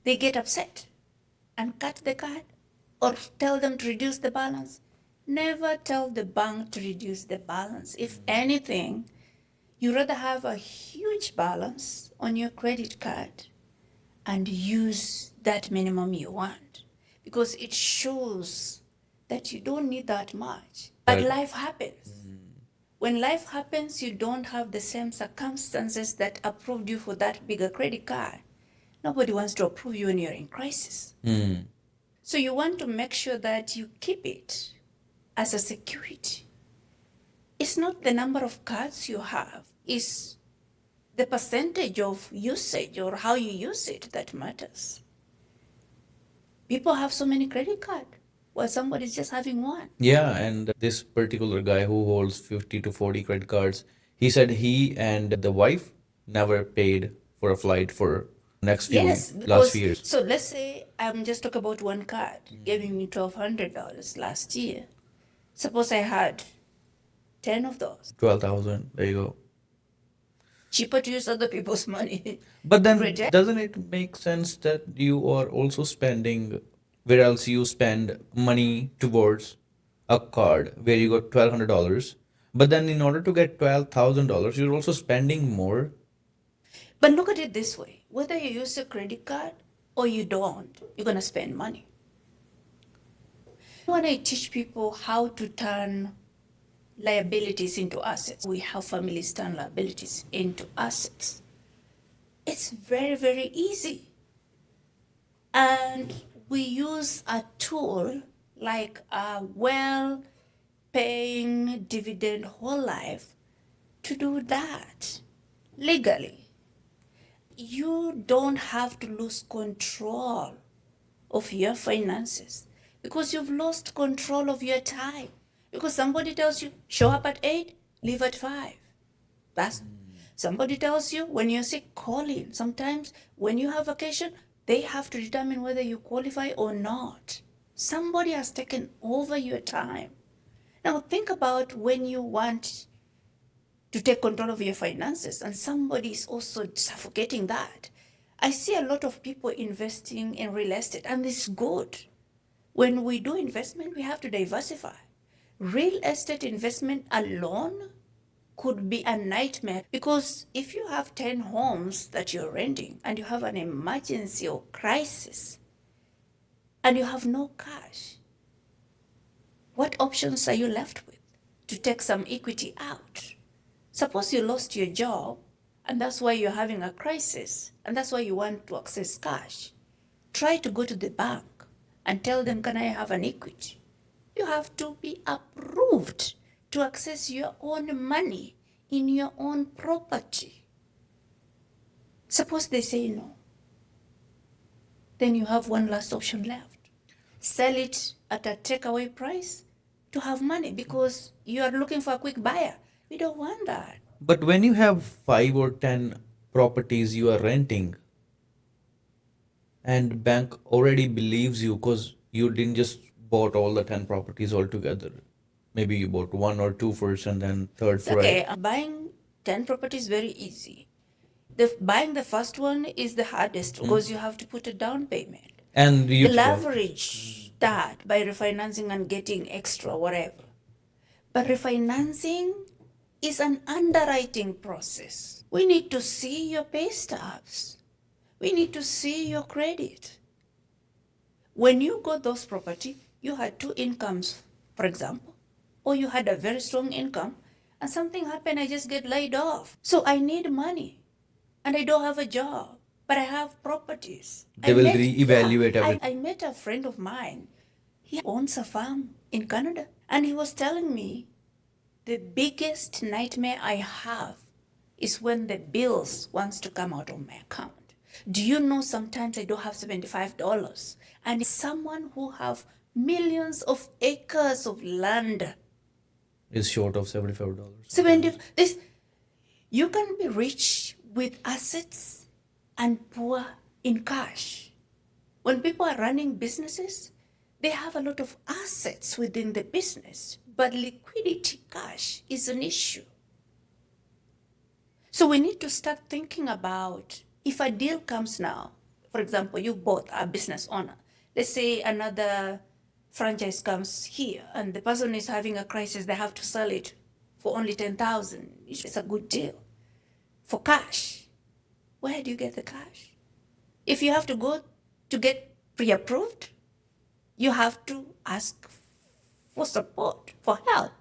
they get upset and cut the card or tell them to reduce the balance. Never tell the bank to reduce the balance. If anything, you rather have a huge balance on your credit card and use that minimum you want, because it shows that you don't need that much. But Right. life happens. When life happens, you don't have the same circumstances that approved you for that bigger credit card. Nobody wants to approve you when you're in crisis. So you want to make sure that you keep it as a security. It's not the number of cards you have, it's the percentage of usage or how you use it that matters. People have so many credit cards while somebody's just having one. Yeah, and this particular guy who holds 50 to 40 credit cards, he said he and the wife never paid for a flight for next few Yes, last few because years. so let's say I'm just talking about one card giving me $1,200 last year. Suppose I had 10 of those. 12,000. There you go. Cheaper to use other people's money. But then Reject. doesn't it make sense that you are also spending where else you spend money towards a card where you got $1,200, but then in order to get $12,000, you're also spending more. But look at it this way, whether you use a credit card or you don't, you're going to spend money. When I teach people how to turn liabilities into assets, we help families turn liabilities into assets. It's very, very easy. And we use a tool like a well paying dividend whole life to do that legally. You don't have to lose control of your finances because you've lost control of your time. Because somebody tells you, show up at 8, leave at 5. That's somebody tells you when you're sick, call in. Sometimes when you have vacation, they have to determine whether you qualify or not. Somebody has taken over your time. Now think about when you want to take control of your finances and somebody is also suffocating that. I see a lot of people investing in real estate, and it's good. When we do investment, we have to diversify. Real estate investment alone could be a nightmare, because if you have 10 homes that you're renting and you have an emergency or crisis and you have no cash, what options are you left with to take some equity out? Suppose you lost your job and that's why you're having a crisis and that's why you want to access cash. Try to go to the bank and tell them, can I have an equity? You have to be approved to access your own money in your own property. Suppose they say no. Then you have one last option left. Sell it at a takeaway price to have money, because you are looking for a quick buyer. We don't want that. But when you have 5 or 10 properties you are renting, and bank already believes you because you didn't just bought all the 10 properties altogether. Maybe you bought one or two first and then third for Okay, buying 10 properties is very easy. Buying the first one is the hardest because you have to put a down payment. And you You leverage that by refinancing and getting extra whatever. But refinancing is an underwriting process. We need to see your pay stubs. We need to see your credit. When you got those property, you had two incomes, for example. or you had a very strong income and something happened, I just get laid off. So I need money and I don't have a job, but I have properties. They will reevaluate everything. I met a friend of mine. He owns a farm in Canada, and he was telling me the biggest nightmare I have is when the bills wants to come out of my account. Do you know sometimes I don't have $75, and someone who have millions of acres of land Is short of $75. 70 this you can be rich with assets and poor in cash. When people are running businesses, they have a lot of assets within the business, but liquidity, cash, is an issue. So we need to start thinking about if a deal comes now, for example, you both are business owner. Let's say another franchise comes here and the person is having a crisis, they have to sell it for only 10,000. It's a good deal. For cash, where do you get the cash? If you have to go to get pre-approved, you have to ask for support, for help.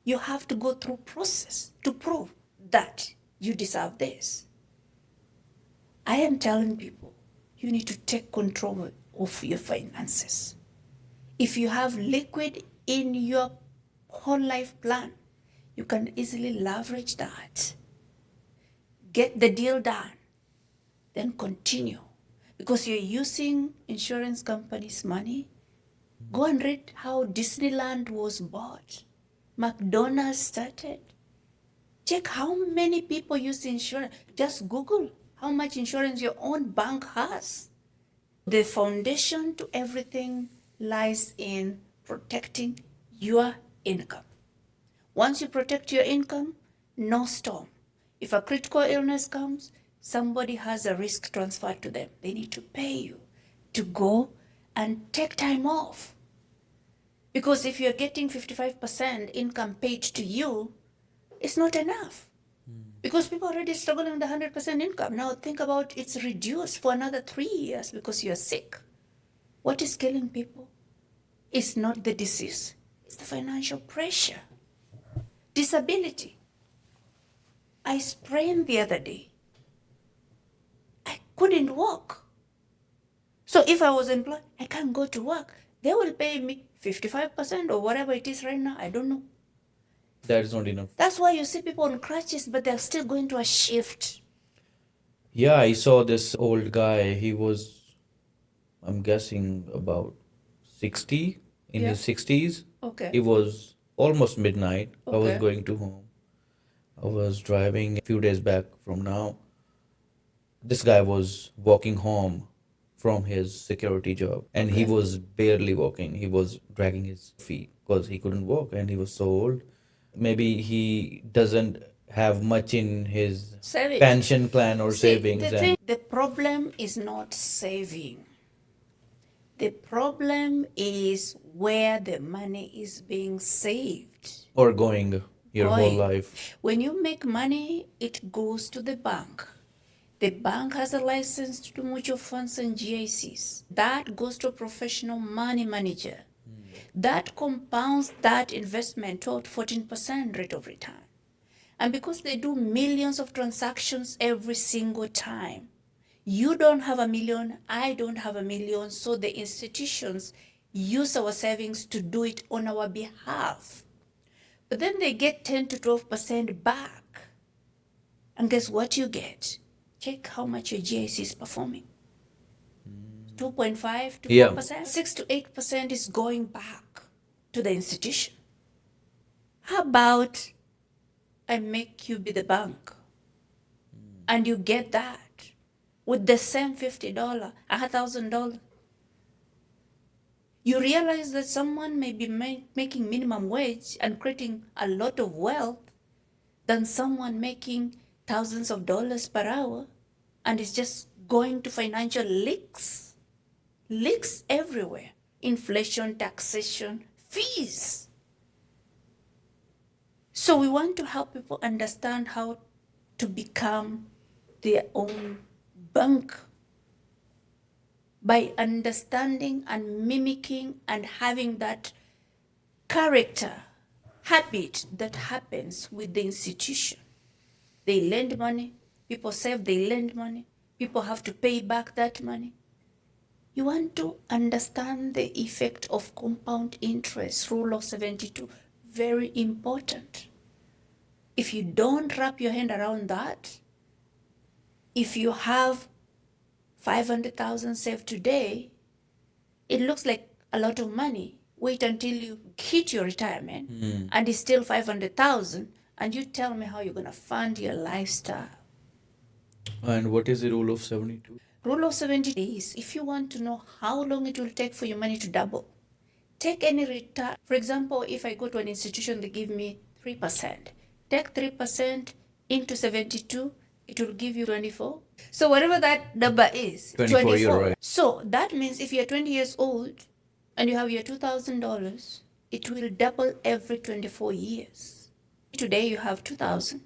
You have to go through process to prove that you deserve this. I am telling people, you need to take control of your finances. If you have liquid in your whole life plan, you can easily leverage that. Get the deal done, then continue. Because you're using insurance companies' money. Go and read how Disneyland was bought. McDonald's started. Check how many people use insurance. Just Google how much insurance your own bank has. The foundation to everything lies in protecting your income. Once you protect your income, no storm. If a critical illness comes, somebody has a risk transferred to them. They need to pay you to go and take time off. Because if you're getting 55% income paid to you, it's not enough. Because people are already struggling with the 100% income. Now think about it's reduced for another 3 years because you're sick. What is killing people? It's not the disease, it's the financial pressure. Disability. I sprained the other day. I couldn't walk. So if I was employed, I can't go to work. They will pay me 55% or whatever it is right now. I don't know. That is not enough. That's why you see people on crutches, but they're still going to a shift. Yeah, I saw this old guy. He was, I'm guessing, about 60, in Yeah. his 60s. Okay. It was almost midnight. I was Okay. going to home. I was driving a few days back from now. This guy was walking home from his security job, and he Okay. was barely walking. He was dragging his feet because he couldn't walk, and he was so old. Maybe he doesn't have much in his Savings. pension plan or See, savings. the problem is not saving. The problem is where the money is being saved. Or going your whole Going. life. When you make money, it goes to the bank. The bank has a license to do mutual funds and GICs. That goes to a professional money manager. That compounds that investment to 14% rate of return. And because they do millions of transactions every single time, you don't have $1 million, I don't have $1 million, so the institutions use our savings to do it on our behalf. But then they get 10 to 12% back. And guess what you get? Check how much your GIC is performing. 2.5 to 4%. 6 to 8% is going back to the institution. How about I make you be the bank and you get that with the same $50, $1,000? You realize that someone may be making minimum wage and creating a lot of wealth than someone making thousands of dollars per hour, and it's just going to financial leaks everywhere. Inflation, taxation, fees. So we want to help people understand how to become their own bank by understanding and mimicking and having that character habit that happens with the institution. They lend money, people save, they lend money, people have to pay back that money. You want to understand the effect of compound interest, rule of 72, very important. If you don't wrap your hand around that, if you have 500,000 saved today, it looks like a lot of money. Wait until you hit your retirement and it's still 500,000, and you tell me how you're going to fund your lifestyle. And what is the rule of 72? Rule of 70 is if you want to know how long it will take for your money to double, take any return. For example, if I go to an institution, they give me 3%. Take 3% into 72, it will give you 24. So whatever that number is, 24, you're right. So that means if you're 20 years old and you have your $2,000, it will double every 24 years. Today you have 2,000.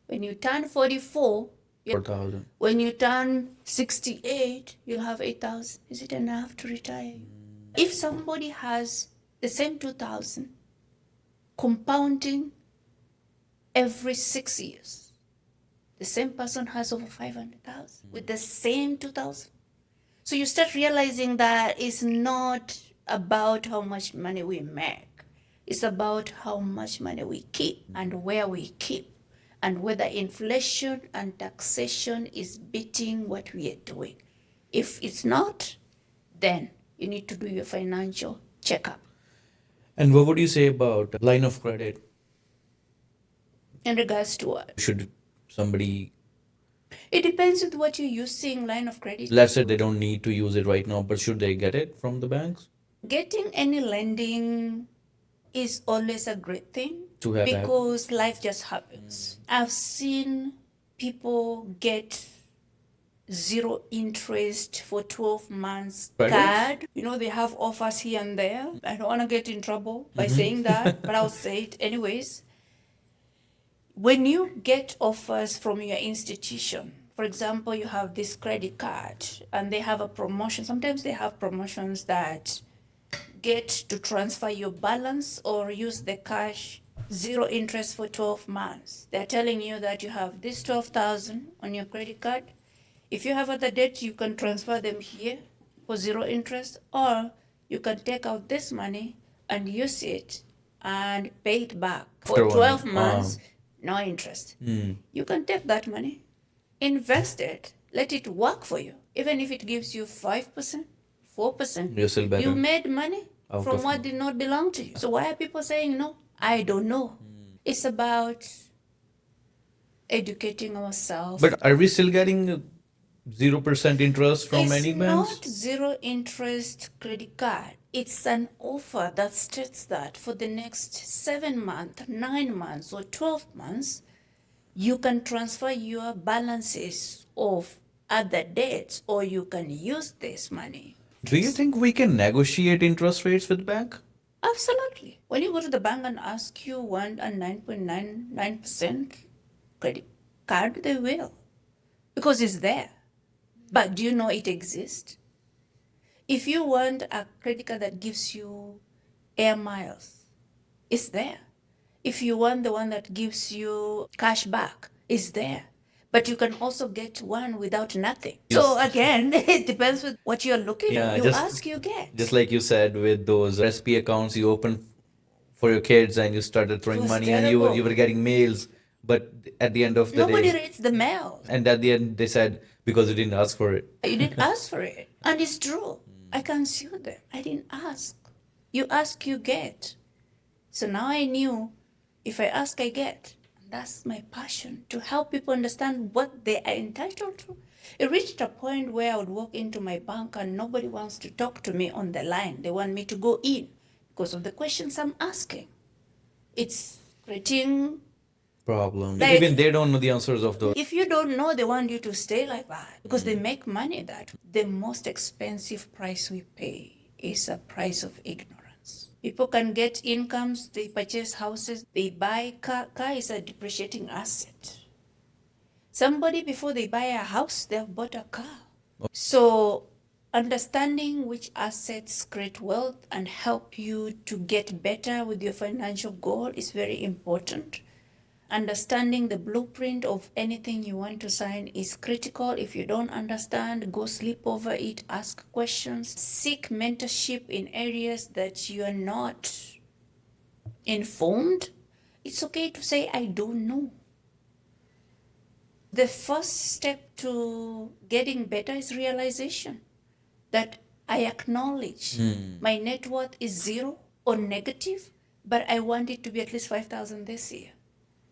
When you turn 44, 4,000. when you turn 68, you'll have 8,000. Is it enough to retire? If somebody has the same 2,000 compounding every 6 years, the same person has over 500,000 with the same 2,000. So you start realizing that it's not about how much money we make. It's about how much money we keep and where we keep, and whether inflation and taxation is beating what we are doing. If it's not, then you need to do your financial checkup. And what would you say about line of credit? In regards to what? Should somebody, It depends with what you're using line of credit. let's say they don't need to use it right now, but should they get it from the banks? Getting any lending is always a great thing To have because life just happens. I've seen people get zero interest for 12 months Credit? card. You know, they have offers here and there. I don't want to get in trouble by saying that, but I'll say it anyways. When you get offers from your institution, for example, you have this credit card and they have a promotion. Sometimes they have promotions that get to transfer your balance or use the cash, zero interest for 12 months. They're telling you that you have this 12,000 on your credit card. If you have other debt, you can transfer them here for zero interest, or you can take out this money and use it and pay it back for After 12 one- months, no interest. You can take that money, invest it, let it work for you. Even if it gives you 5%, 4%, You're still better. you made money Out from of what did not belong to you. So why are people saying no? I don't know. It's about educating ourselves. But are we still getting 0% interest from it's any banks? not zero interest credit card. It's an offer that states that for the next 7 months, 9 months, or 12 months, you can transfer your balances of other debts, or you can use this money. Do you think we can negotiate interest rates with bank? Absolutely. When you go to the bank and ask you want a 9.99% credit card, they will, because it's there. But do you know it exists? If you want a credit card that gives you air miles, it's there. If you want the one that gives you cash back, it's there. But you can also get one without nothing. So again, it depends with what you're looking Yeah, for. You just- ask, you get. Just like you said with those recipe accounts you opened for your kids and you started throwing was money and you terrible. were getting mails, but at the end of the Nobody day, reads the mail. and at the end they said because you didn't ask for it. You didn't ask for it. And it's true. I can sue them. I didn't ask. You ask, you get. So now I knew if I ask, I get. And that's my passion, to help people understand what they are entitled to. It reached a point where I would walk into my bank and nobody wants to talk to me on the line. They want me to go in because of the questions I'm asking. It's creating. Problem. Like- Even they don't know the answers of those. If you don't know, they want you to stay like that because they make money that way. The most expensive price we pay is a price of ignorance. People can get incomes, they purchase houses, they buy car. Car is a depreciating asset. Somebody, before they buy a house, they have bought a car. So Understanding which assets create wealth and help you to get better with your financial goal is very important. Understanding the blueprint of anything you want to sign is critical. If you don't understand, go sleep over it, ask questions, seek mentorship in areas that you are not informed. It's okay to say, I don't know. The first step to getting better is realization that I acknowledge my net worth is zero or negative, but I want it to be at least 5,000 this year.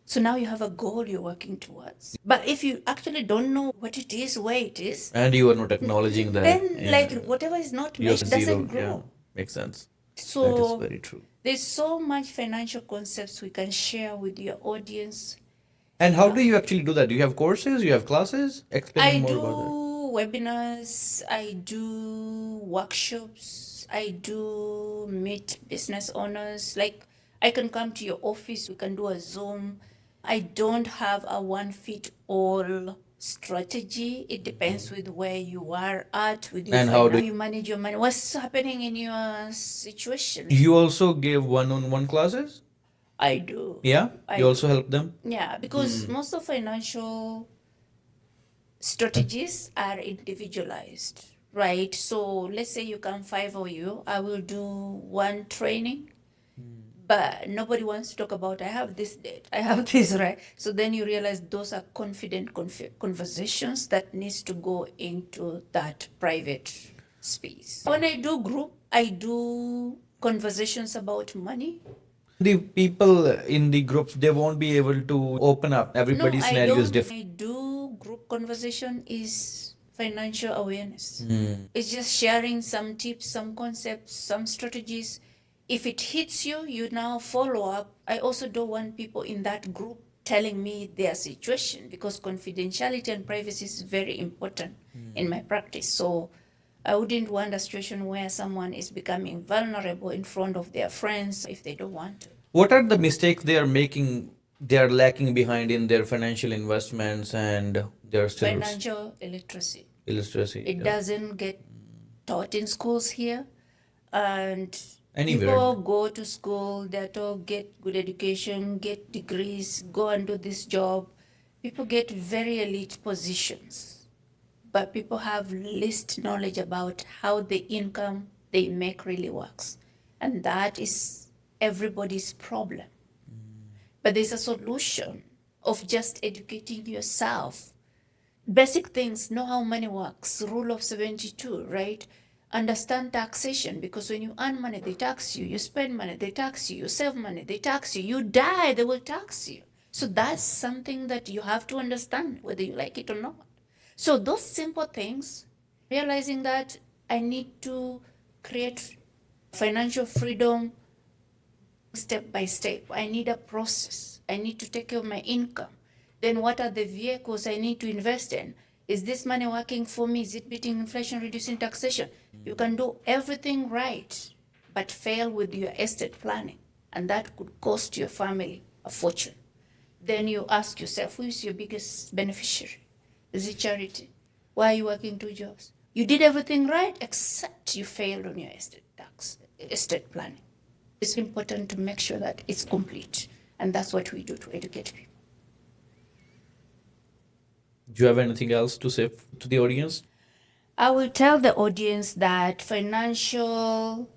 So now you have a goal you're working towards. But if you actually don't know what it is, where it is, And you are not acknowledging that. then like whatever is not You're measured doesn't zero. Yeah, grow. makes sense. That is So very true. there's so much financial concepts we can share with your audience. And how do you actually do that? Do you have courses? You have classes? Explain I me more do about that. webinars, I do workshops, I do meet business owners. Like I can come to your office, we can do a Zoom. I don't have a one fit all strategy. It depends with where you are at with your And how do you manage your money. What's happening in your situation? you also give one-on-one classes? I do. Yeah? I You also do. help them? Yeah, because most of financial strategies are individualized, right? So let's say you come five of you, I will do one training, but nobody wants to talk about I have this date, I have this, right? So then you realize those are confident conversations that needs to go into that private space. When I do group, I do conversations about money. The people in the groups, they won't be able to open up. Everybody's I scenario is don't. different. I do group conversation is financial awareness. It's just sharing some tips, some concepts, some strategies. If it hits you, you now follow up. I also don't want people in that group telling me their situation because confidentiality and privacy is very important in my practice. So I wouldn't want a situation where someone is becoming vulnerable in front of their friends if they don't want to. What are the mistakes they are making? They are lacking behind in their financial investments and their still Financial illiteracy. illiteracy. It Yeah. doesn't get taught in schools here. And Anywhere. people go to school, they're told get good education, get degrees, go and do this job. People get very elite positions, but people have least knowledge about how the income they make really works. And that is everybody's problem. But there's a solution of just educating yourself. Basic things, know how money works, rule of 72, right? Understand taxation, because when you earn money, they tax you. You spend money, they tax you. You save money, they tax you. You die, they will tax you. So that's something that you have to understand, whether you like it or not. So those simple things, realizing that I need to create financial freedom step by step. I need a process. I need to take care of my income. Then what are the vehicles I need to invest in? Is this money working for me? Is it beating inflation, reducing taxation? You can do everything right, but fail with your estate planning. And that could cost your family a fortune. Then you ask yourself, who is your biggest beneficiary? Is it charity? Why are you working two jobs? You did everything right, except you failed on your estate planning. It's important to make sure that it's complete. And that's what we do to educate people. Do you have anything else to say to the audience? I will tell the audience that financial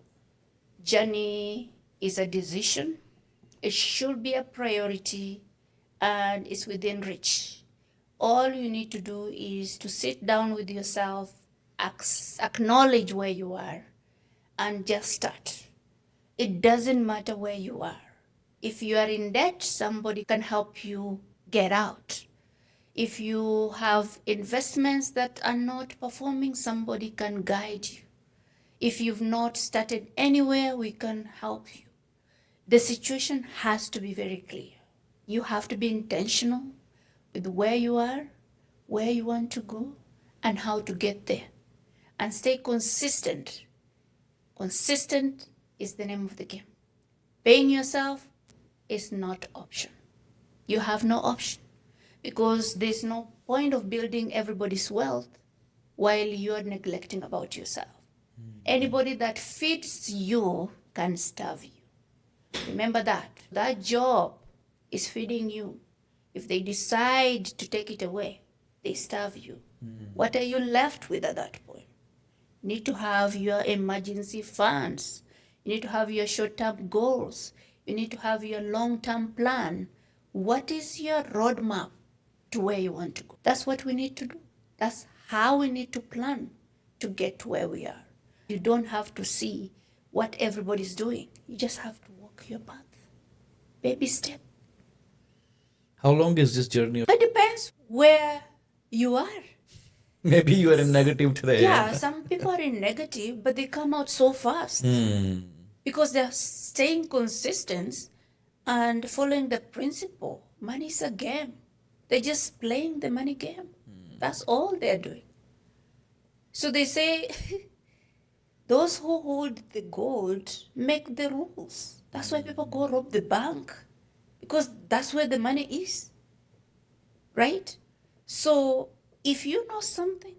journey is a decision. It should be a priority and it's within reach. All you need to do is to sit down with yourself, acknowledge where you are, and just start. It doesn't matter where you are. If you are in debt, somebody can help you get out. If you have investments that are not performing, somebody can guide you. If you've not started anywhere, we can help you. The situation has to be very clear. You have to be intentional with where you are, where you want to go, and how to get there. And stay consistent. Consistent is the name of the game. Paying yourself is not option. You have no option because there's no point of building everybody's wealth while you're neglecting about yourself. Anybody that feeds you can starve you. Remember that. That job is feeding you. If they decide to take it away, they starve you. What are you left with at that point? You need to have your emergency funds. You need to have your short-term goals. You need to have your long-term plan. What is your roadmap to where you want to go? That's what we need to do. That's how we need to plan to get to where we are. You don't have to see what everybody's doing. You just have to walk your path. Baby step. How long is this journey? It depends where you are. Maybe you are in negative today. Yeah, some people are in negative, but they come out so fast because they're staying consistent and following the principle. Money is a game. They're just playing the money game. That's all they're doing. So they say, those who hold the gold make the rules. That's why people go rob the bank, because that's where the money is, right? So if you know something,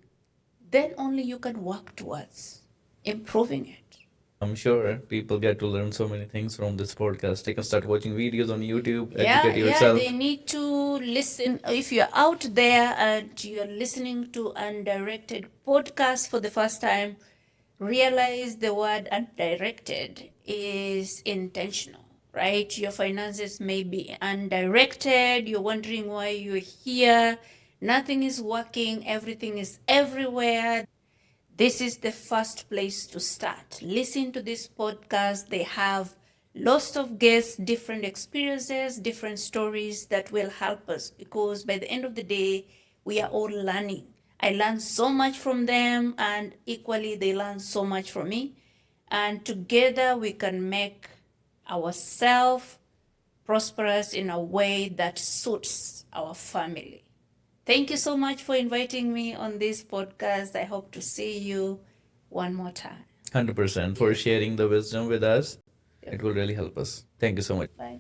then only you can work towards improving it. I'm sure people get to learn so many things from this podcast. They can start watching videos on YouTube, Yeah, educate yourself. they need to listen. If you're out there and you're listening to Undirected podcast for the first time, realize the word undirected is intentional, right? Your finances may be undirected. You're wondering why you're here. Nothing is working. Everything is everywhere. This is the first place to start. Listen to this podcast. They have lots of guests, different experiences, different stories that will help us, because by the end of the day, we are all learning. I learned so much from them, and equally, they learn so much from me. And together, we can make ourselves prosperous in a way that suits our family. Thank you so much for inviting me on this podcast. I hope to see you one more time. 100% for sharing the wisdom with us. It will really help us. Thank you so much. Bye.